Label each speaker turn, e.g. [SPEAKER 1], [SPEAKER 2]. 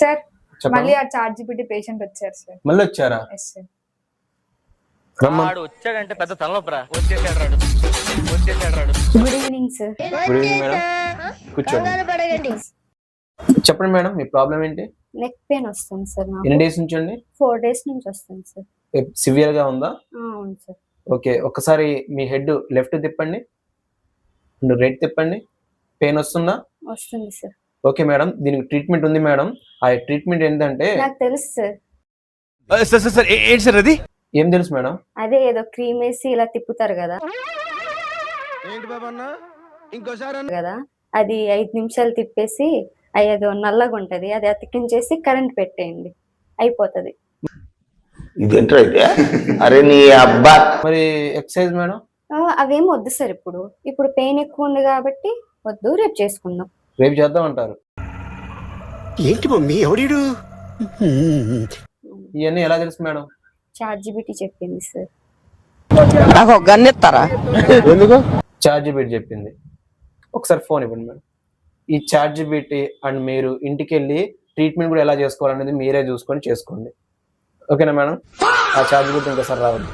[SPEAKER 1] Sir
[SPEAKER 2] చెప్పండి.
[SPEAKER 1] మళ్ళీ ఆ చాట్ జీపీటీ పేషెంట్ వచ్చారు సార్.
[SPEAKER 2] మళ్ళీ వచ్చారా?
[SPEAKER 1] Yes sir.
[SPEAKER 3] వాడు వచ్చాడంటే పెద్ద తలనొప్పరా. వచ్చేసాడు రాడు.
[SPEAKER 1] Good evening sir.
[SPEAKER 2] Good evening madam, కూర్చోండి. చెప్పండి మేడం, మీ ప్రాబ్లం ఏంటి?
[SPEAKER 1] నెక్ పెయిన్ వస్తుంది సార్ నాకు.
[SPEAKER 2] ఎన్ని డేస్ నుంచి అండి?
[SPEAKER 1] 4 days నుంచి వస్తుంది సార్.
[SPEAKER 2] సివియర్ గా ఉందా?
[SPEAKER 1] అవును సార్.
[SPEAKER 2] ఓకే, ఒక్కసారి మీ హెడ్ లెఫ్ట్ తిప్పండి, రైట్ తిప్పండి. పెయిన్ వస్తుందా?
[SPEAKER 1] వస్తుంది సార్.
[SPEAKER 2] ఓకే మేడం, దీనికి ట్రీట్మెంట్ ఉంది మేడం. ఆ ట్రీట్మెంట్ ఏంటంటే
[SPEAKER 1] నాకు తెలుసు సార్.
[SPEAKER 3] సార్ ఏంటి సార్ అది?
[SPEAKER 2] ఏం తెలుసు మేడం?
[SPEAKER 1] అదే ఏదో క్రీమ్ వేసి ఇలా తిప్పుతారు కదా కదా, అది 5 నిమిషాలు తిప్పేసి ఏదో నల్లగా ఉంటది, అది అతికించేసి కరెంట్ పెట్టేయండి, అయిపోతది.
[SPEAKER 4] అరే నీ అబ్బా.
[SPEAKER 2] మరి ఎక్సర్సైజ్ మేడం?
[SPEAKER 1] అవేం వద్దు సార్, ఇప్పుడు పెయిన్ ఎక్కువ ఉంది కాబట్టి వద్దు, రేపు చేసుకుందాం.
[SPEAKER 2] రేపు చేద్దాం అంటారు?
[SPEAKER 4] ఏంటి మమ్మీ ఎవడీడు?
[SPEAKER 2] ఇవన్నీ ఎలా తెలుసు మేడం?
[SPEAKER 1] చాట్ జీపీటీ చెప్పింది సార్.
[SPEAKER 5] నాకు ఒక గన్ ఇస్తారా?
[SPEAKER 4] ఎందుకు?
[SPEAKER 2] చాట్ జీపీటీ చెప్పింది. ఒకసారి ఫోన్ ఇవ్వండి మేడం. ఈ చాట్ జీపీటీ అండ్ మీరు ఇంటికి వెళ్ళి ట్రీట్మెంట్ కూడా ఎలా చేసుకోవాలనేది మీరే చూసుకొని చేసుకోండి. ఓకేనా మేడం? ఆ చాట్ జీపీటీ ఇంకోసారి రావద్దు.